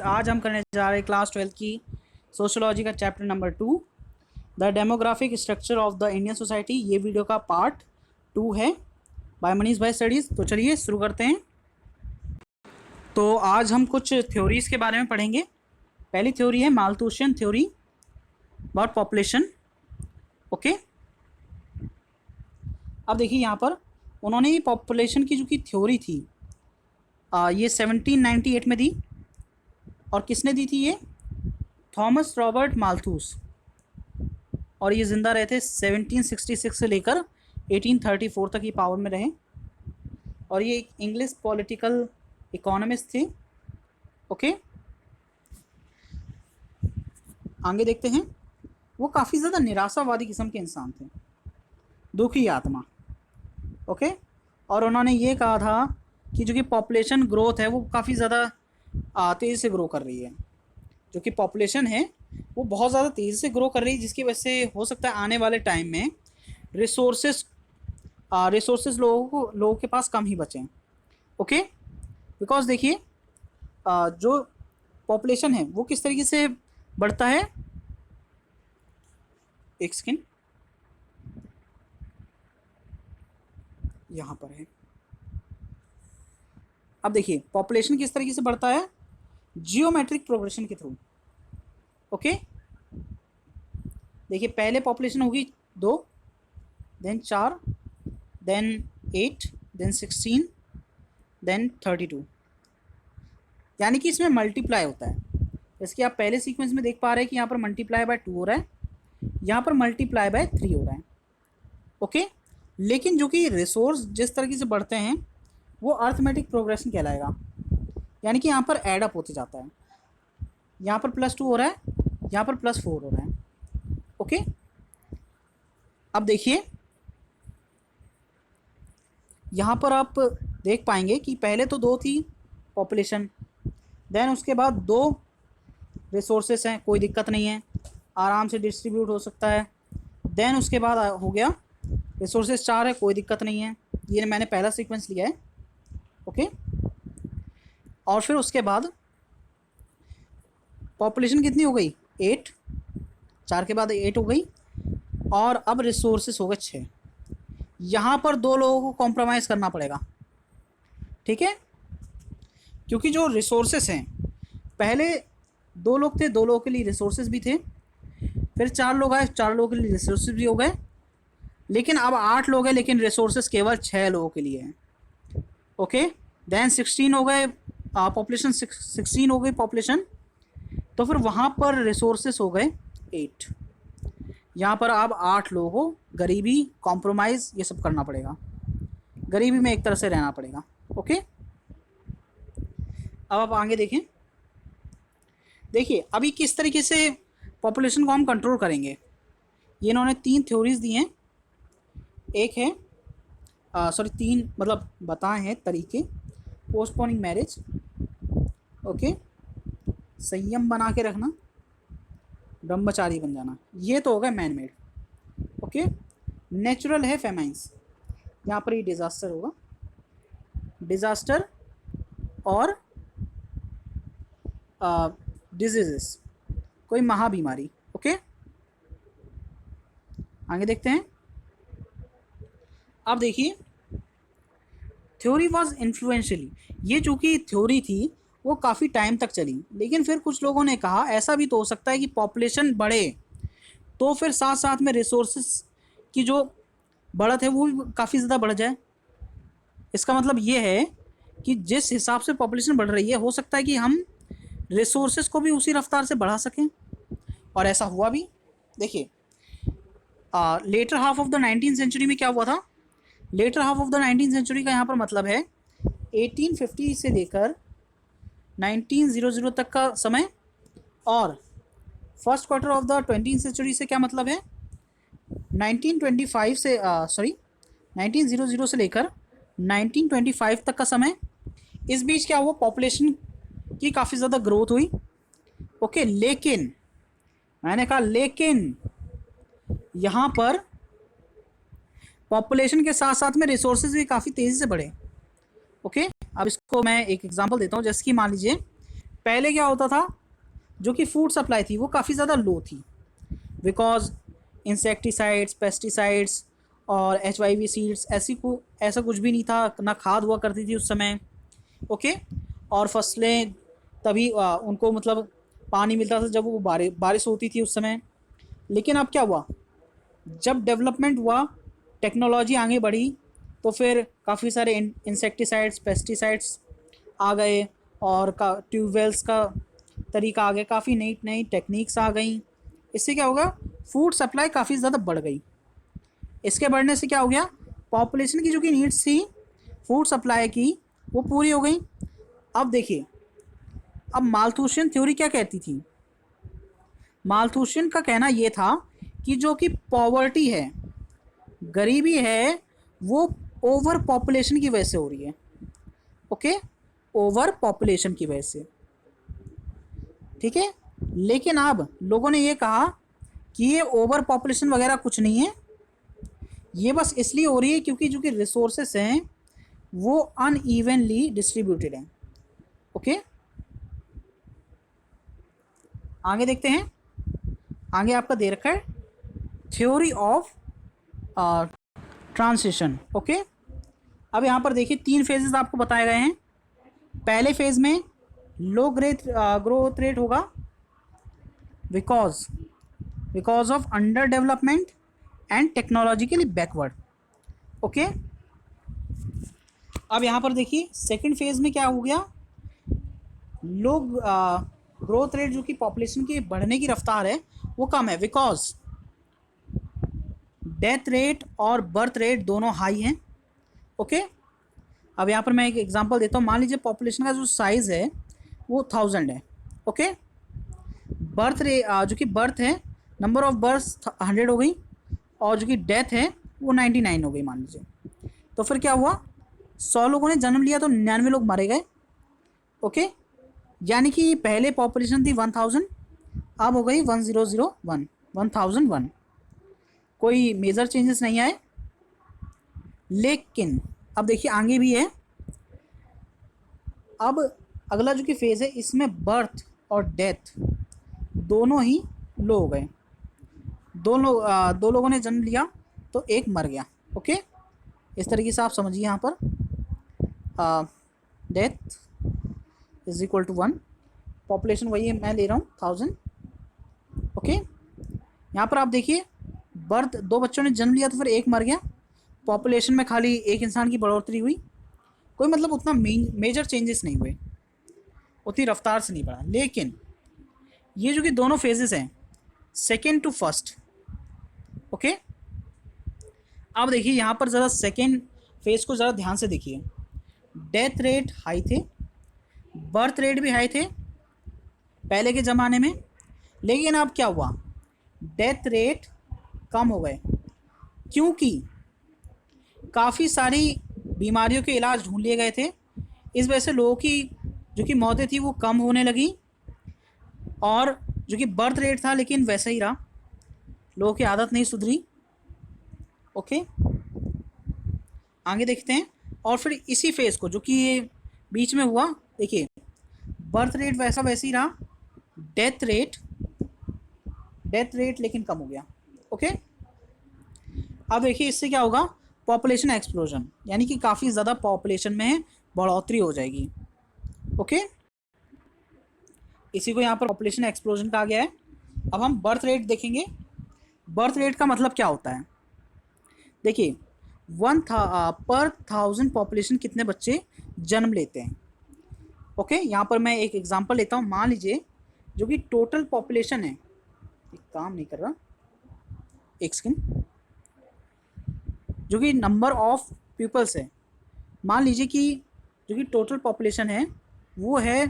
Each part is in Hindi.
आज हम करने जा रहे हैं क्लास 12 की सोशोलॉजी का chapter number 2 the demographic structure of the Indian society. ये वीडियो का पार्ट 2 है बाय मनीष भाई स्टडीज़। तो चलिए शुरू करते हैं। तो आज हम कुछ थ्योरीज़ के बारे में पढ़ेंगे। पहली थ्योरी है Malthusian theory about population. Okay, अब देखिए यहाँ पर उन्होंने ये पॉपुलेशन की जो कि थ्योरी थी ये 1798 में दी। और किसने दी थी? ये थॉमस रॉबर्ट माल्थus। और ये ज़िंदा रहे थे 1766 से लेकर 1834 तक ये पावर में रहे। और ये एक इंग्लिश पॉलिटिकल इकोनॉमिस्ट थे। ओके, आगे देखते हैं। वो काफ़ी ज़्यादा निराशावादी किस्म के इंसान थे, दुखी आत्मा। ओके, और उन्होंने ये कहा था कि जो कि पॉपुलेशन ग्रोथ है वो काफ़ी ज़्यादा तेज़ी से ग्रो कर रही है। जो कि पॉपुलेशन है वो बहुत ज़्यादा तेज़ी से ग्रो कर रही है, जिसकी वजह से हो सकता है आने वाले टाइम में रिसोर्सेज लोगों के पास कम ही बचें। ओके, बिकॉज देखिए जो पॉपुलेशन है वो किस तरीके से बढ़ता है। एक सेकेंड, यहाँ पर है। अब देखिए पॉपुलेशन किस तरीके से बढ़ता है, जियोमेट्रिक प्रोग्रेशन के थ्रू। ओके, देखिए पहले पॉपुलेशन होगी 2, देन 4, देन 8, देन 16, देन 32। यानी कि इसमें मल्टीप्लाई होता है। जैसे कि आप पहले सीक्वेंस में देख पा रहे हैं कि यहाँ पर मल्टीप्लाई बाय 2 हो रहा है, यहाँ पर मल्टीप्लाई बाय 3 हो रहा है। ओके, लेकिन जो कि रिसोर्स जिस तरीके से बढ़ते हैं वो अर्थमेटिक प्रोग्रेशन कहलाएगा। यानी कि यहाँ पर एडअप होते जाता है। यहाँ पर +2 हो रहा है, यहाँ पर +4 हो रहा है। ओके, अब देखिए यहाँ पर आप देख पाएंगे कि पहले तो 2 थी पॉपुलेशन, देन उसके बाद 2 रिसोर्सेस हैं, कोई दिक्कत नहीं है, आराम से डिस्ट्रीब्यूट हो सकता है। देन उसके बाद हो गया रिसोर्सेस 4 है, कोई दिक्कत नहीं है। ये मैंने पहला सीक्वेंस लिया है। ओके, और फिर उसके बाद पॉपुलेशन कितनी हो गई? 8, 4 के बाद 8 हो गई, और अब रिसोर्सेस हो गए 6। यहाँ पर 2 लोगों को कॉम्प्रोमाइज़ करना पड़ेगा, ठीक है, क्योंकि जो रिसोर्सेस हैं पहले 2 लोग थे, 2 लोगों के लिए रिसोर्सेज भी थे, फिर 4 लोग आए, 4 लोगों के लिए रिसोर्सेज भी हो गए, लेकिन अब 8 लोग हैं, लेकिन रिसोर्सेज केवल 6 लोगों के लिए हैं। ओके, देन 16 हो गए पॉपुलेशन, 16 हो गई पॉपुलेशन, तो फिर वहाँ पर रिसोर्सेज हो गए 8। यहाँ पर अब 8 लोगों को गरीबी, कॉम्प्रोमाइज़, ये सब करना पड़ेगा, गरीबी में एक तरह से रहना पड़ेगा। ओके, अब आप आगे देखें। देखिए अभी किस तरीके से पॉपुलेशन को हम कंट्रोल करेंगे। ये इन्होंने 3 थ्योरीज दी हैं। एक है 3 मतलब बताए हैं तरीके। पोस्टपोनिंग मैरिज, ओके, संयम बना के रखना, ब्रह्मचारी बन जाना, ये तो हो गया मैन मेड। ओके, नेचुरल है फेमाइंस, यहाँ पर ये डिज़ास्टर होगा, डिज़ास्टर और डिजीजेस, कोई महाबीमारी। ओके, आगे देखते हैं। अब देखिए थ्योरी वाज इन्फ्लुएंशियली, ये जो कि थ्योरी थी वो काफ़ी टाइम तक चली, लेकिन फिर कुछ लोगों ने कहा ऐसा भी तो हो सकता है कि पॉपुलेशन बढ़े तो फिर साथ साथ में रिसोर्सेस की जो बढ़त है वो भी काफ़ी ज़्यादा बढ़ जाए। इसका मतलब ये है कि जिस हिसाब से पॉपुलेशन बढ़ रही है हो सकता है कि हम रिसोर्सेज को भी उसी रफ्तार से बढ़ा सकें, और ऐसा हुआ भी। देखिए latter half of the 19th century में क्या हुआ था। Latter half of the 19th century का यहाँ पर मतलब है 1850 से लेकर 1900 तक का समय, और first quarter of the 20th century से क्या मतलब है 1925 से 1900 से लेकर 1925 तक का समय। इस बीच क्या हुआ, पॉपुलेशन की काफ़ी ज़्यादा ग्रोथ हुई। ओके, लेकिन मैंने कहा लेकिन यहाँ पर पॉपुलेशन के साथ साथ में रिसोर्सेज भी काफ़ी तेज़ी से बढ़े। ओके, अब इसको मैं एक एग्जांपल देता हूँ। जैसे कि मान लीजिए पहले क्या होता था, जो कि फूड सप्लाई थी वो काफ़ी ज़्यादा लो थी, बिकॉज इंसेक्टिसाइड्स, पेस्टिसाइड्स और HIV सीड्स ऐसा कुछ भी नहीं था, ना खाद हुआ करती थी उस समय। ओके। और फसलें तभी उनको मतलब पानी मिलता था जब वो बारिश होती थी उस समय। लेकिन अब क्या हुआ, जब डेवलपमेंट हुआ, टेक्नोलॉजी आगे बढ़ी, तो फिर काफ़ी सारे इंसेक्टिसाइड्स, पेस्टिसाइड्स आ गए, और का ट्यूबवेल्स का तरीका आ गया, काफ़ी नई नई टेक्निक्स आ गई। इससे क्या होगा, फूड सप्लाई काफ़ी ज़्यादा बढ़ गई। इसके बढ़ने से क्या हो गया, पॉपुलेशन की जो कि नीड्स थी फूड सप्लाई की, वो पूरी हो गई। अब देखिए, अब मालथूशियन थ्योरी क्या कहती थी, मालथूशियन का कहना ये था कि जो कि पॉवर्टी है, गरीबी है, वो ओवर पॉपुलेशन की वजह से हो रही है। ओके, ओवर पॉपुलेशन की वजह से, ठीक है। लेकिन अब लोगों ने ये कहा कि ये ओवर पॉपुलेशन वगैरह कुछ नहीं है, ये बस इसलिए हो रही है क्योंकि जो कि रिसोर्सेस हैं वो अनइवनली डिस्ट्रीब्यूटेड हैं। ओके, आगे देखते हैं। आगे आपका दे रखा है थ्योरी ऑफ ट्रांसिशन। ओके, अब यहाँ पर देखिए 3 फेजेस आपको बताए गए हैं। पहले फेज में लो ग्रोथ रेट होगा because of under development and technologically backward. Okay, अब यहाँ पर देखिए सेकंड फेज में क्या हो गया, लोग ग्रोथ रेट जो कि पॉपुलेशन की बढ़ने की रफ्तार है वो कम है, बिकॉज डेथ रेट और बर्थ रेट दोनों हाई हैं। ओके, अब यहाँ पर मैं एक एग्जांपल देता हूँ। मान लीजिए पॉपुलेशन का जो साइज़ है वो 1000 है। ओके, बर्थ रेट जो कि बर्थ है, नंबर ऑफ बर्थ 100 हो गई, और जो कि डेथ है वो 99 हो गई मान लीजिए। तो फिर क्या हुआ, 100 लोगों ने जन्म लिया तो 99 लोग मारे गए। ओके, यानी कि पहले पॉपुलेशन थी 1000, अब हो गई 1001, 1001। कोई मेजर चेंजेस नहीं आए। लेकिन अब देखिए आगे भी है। अब अगला जो कि फेज़ है, इसमें बर्थ और डेथ दोनों ही लो हो गए। दो लोगों ने जन्म लिया तो एक मर गया। ओके, इस तरीके से आप समझिए। यहाँ पर death is equal to 1, population वही है, मैं ले रहा हूँ 1000। ओके, यहाँ पर आप देखिए बर्थ, 2 बच्चों ने जन्म लिया तो फिर एक मर गया, पॉपुलेशन में खाली एक इंसान की बढ़ोतरी हुई, कोई मतलब उतना मेजर चेंजेस नहीं हुए, उतनी रफ्तार से नहीं बढ़ा। लेकिन ये जो कि दोनों फेजेस हैं, सेकेंड टू फर्स्ट। ओके, अब देखिए यहाँ पर ज़रा सेकेंड फेज को ज़रा ध्यान से देखिए। डेथ रेट हाई थे, बर्थ रेट भी हाई थे पहले के ज़माने में, लेकिन अब क्या हुआ, डेथ रेट कम हो गए, क्योंकि काफ़ी सारी बीमारियों के इलाज ढूंढ लिए गए थे। इस वजह से लोगों की जो कि मौतें थी वो कम होने लगी, और जो कि बर्थ रेट था लेकिन वैसा ही रहा, लोगों की आदत नहीं सुधरी। ओके, आगे देखते हैं। और फिर इसी फेज़ को जो कि ये बीच में हुआ, देखिए बर्थ रेट वैसे ही रहा, डेथ रेट लेकिन कम हो गया। ओके, अब देखिए इससे क्या होगा, पॉपुलेशन एक्सप्लोजन, यानी कि काफ़ी ज़्यादा पॉपुलेशन में बढ़ोतरी हो जाएगी। ओके, इसी को यहाँ पर पॉपुलेशन एक्सप्लोजन कहा गया है। अब हम बर्थ रेट देखेंगे। बर्थ रेट का मतलब क्या होता है, देखिए पर 1000 पॉपुलेशन कितने बच्चे जन्म लेते हैं। ओके, यहाँ पर मैं एक एग्जांपल लेता हूँ। मान लीजिए जो कि टोटल पॉपुलेशन है, एक काम नहीं कर रहा, एक सेकेंड, जो कि नंबर ऑफ पीपल्स है, मान लीजिए कि जो कि टोटल पॉपुलेशन है वो है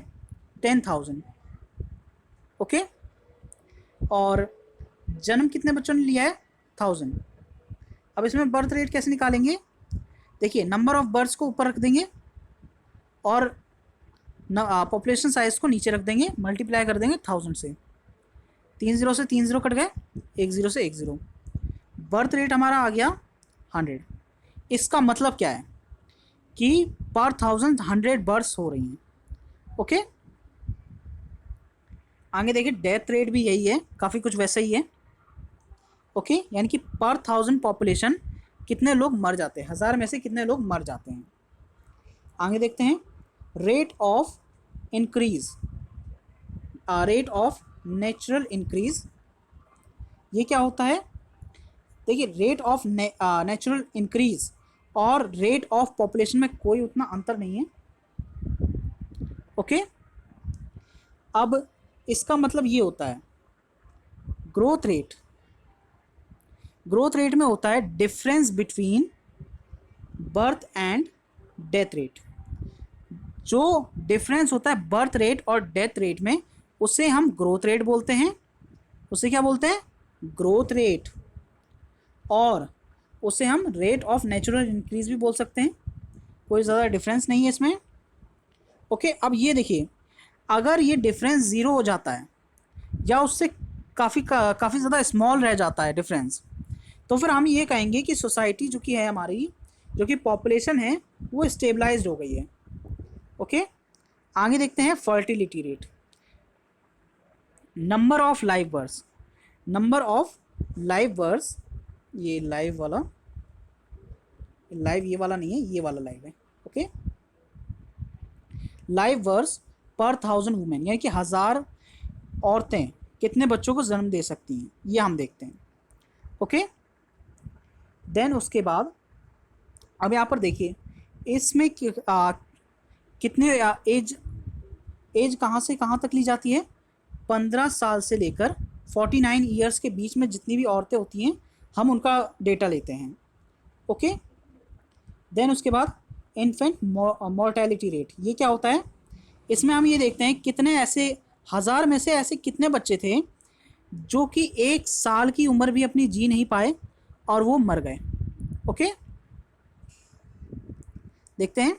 10,000। ओके, और जन्म कितने बच्चों ने लिया है, 1000। अब इसमें बर्थ रेट कैसे निकालेंगे, देखिए नंबर ऑफ बर्थ्स को ऊपर रख देंगे और पॉपुलेशन साइज को नीचे रख देंगे, मल्टीप्लाई कर देंगे 1000 से, 3 0 से 3 0 कट गए, 1 0 से 1 0, बर्थ रेट हमारा आ गया 100। इसका मतलब क्या है कि पर 1000 100 बर्थ्स हो रही हैं। ओके, आगे देखिए डेथ रेट भी यही है, काफ़ी कुछ वैसा ही है। ओके, यानी कि पर 1000 पॉपुलेशन कितने लोग मर जाते हैं, 1000 में से कितने लोग मर जाते हैं। आगे देखते हैं rate of increase, rate of natural increase, ये क्या होता है। देखिए रेट ऑफ नेचुरल इंक्रीज और रेट ऑफ पॉपुलेशन में कोई उतना अंतर नहीं है। ओके, अब इसका मतलब ये होता है ग्रोथ रेट, ग्रोथ रेट में होता है difference between birth and death rate. जो डिफरेंस होता है बर्थ रेट और डेथ रेट में उसे हम ग्रोथ रेट बोलते हैं, उसे क्या बोलते हैं, ग्रोथ रेट। और उसे हम रेट ऑफ नेचुरल इंक्रीज भी बोल सकते हैं, कोई ज़्यादा डिफरेंस नहीं है इसमें। ओके, अब ये देखिए अगर ये डिफरेंस ज़ीरो हो जाता है या उससे काफ़ी ज़्यादा स्मॉल रह जाता है डिफरेंस, तो फिर हम ये कहेंगे कि सोसाइटी जो कि है हमारी, जो कि पॉपुलेशन है वो स्टेबलाइज्ड हो गई है। ओके, आगे देखते हैं fertility rate, number of live birds, number of live birds, ये लाइव वाला, लाइव ये वाला नहीं है, ये वाला लाइव है। ओके, लाइव बर्ड्स पर 1000 वुमेन, यानी कि 1000 औरतें कितने बच्चों को जन्म दे सकती हैं, ये हम देखते हैं। ओके, देन उसके बाद अब यहाँ पर देखिए इसमें कितने एज कहाँ से कहाँ तक ली जाती है, 15 साल से लेकर 49 ईयर्स के बीच में जितनी भी औरतें होती हैं हम उनका डेटा लेते हैं। ओके, देन उसके बाद इन्फेंट मॉर्टेलिटी रेट, ये क्या होता है, इसमें हम ये देखते हैं कितने ऐसे 1000 में से ऐसे कितने बच्चे थे जो कि 1 साल की उम्र भी अपनी जी नहीं पाए और वो मर गए। ओके, देखते हैं।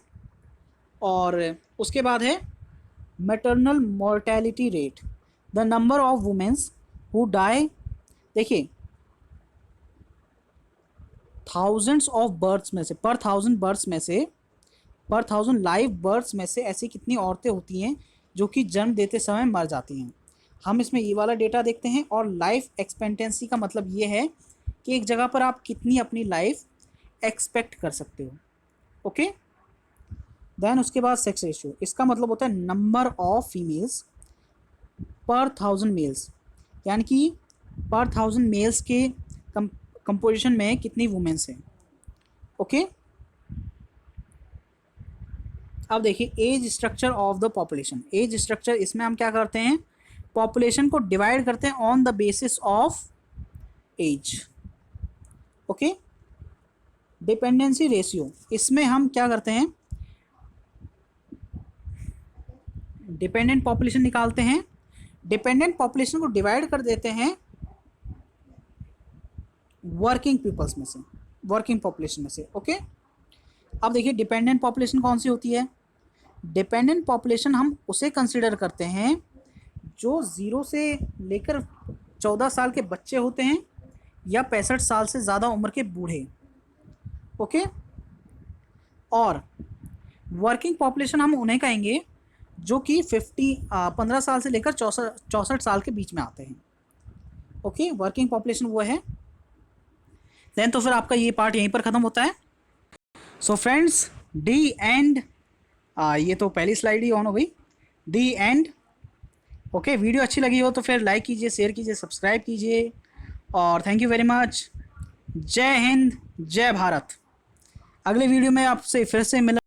और उसके बाद है maternal mortality rate, the number of womens who die. देखिए थाउजेंड्स ऑफ बर्थ्स में से, पर 1000 बर्थ्स में से, पर 1000 लाइव बर्थ्स में से ऐसी कितनी औरतें होती हैं जो कि जन्म देते समय मर जाती हैं। हम इसमें ये वाला डेटा देखते हैं। और लाइफ एक्सपेक्टेंसी का मतलब ये है कि एक जगह पर आप कितनी अपनी लाइफ एक्सपेक्ट कर सकते हो। ओके, देन उसके बाद सेक्स रेशियो, इसका मतलब होता है नंबर ऑफ फीमेल्स पर 1000 मेल्स, यानी कि पर 1000 मेल्स के कंपोजिशन में कितनी वुमेन्स हैं। ओके, अब देखिए age structure of the population, age structure, इसमें हम क्या करते हैं, पॉपुलेशन को डिवाइड करते हैं on the basis of age. Okay, dependency ratio, इसमें हम क्या करते हैं, डिपेंडेंट पॉपुलेशन निकालते हैं, डिपेंडेंट पॉपुलेशन को डिवाइड कर देते हैं वर्किंग पीपल्स में से, वर्किंग पॉपुलेशन में से। ओके, अब देखिए डिपेंडेंट पॉपुलेशन कौन सी होती है, डिपेंडेंट पॉपुलेशन हम उसे कंसिडर करते हैं जो 0 से लेकर 14 साल के बच्चे होते हैं या 65 साल से ज़्यादा उम्र के बूढ़े। ओके, और वर्किंग पॉपुलेशन हम उन्हें कहेंगे जो कि 15 साल से लेकर 64 साल के बीच में आते हैं। ओके, वर्किंग पॉपुलेशन वो है। देन तो फिर आपका ये पार्ट यहीं पर ख़त्म होता है। सो फ्रेंड्स, दी एंड, ये तो पहली स्लाइड ही ऑन हो गई, दी एंड। ओके, वीडियो अच्छी लगी हो तो फिर लाइक कीजिए, शेयर कीजिए, सब्सक्राइब कीजिए और थैंक यू वेरी मच। जय हिंद, जय भारत। अगले वीडियो में आपसे फिर से मिल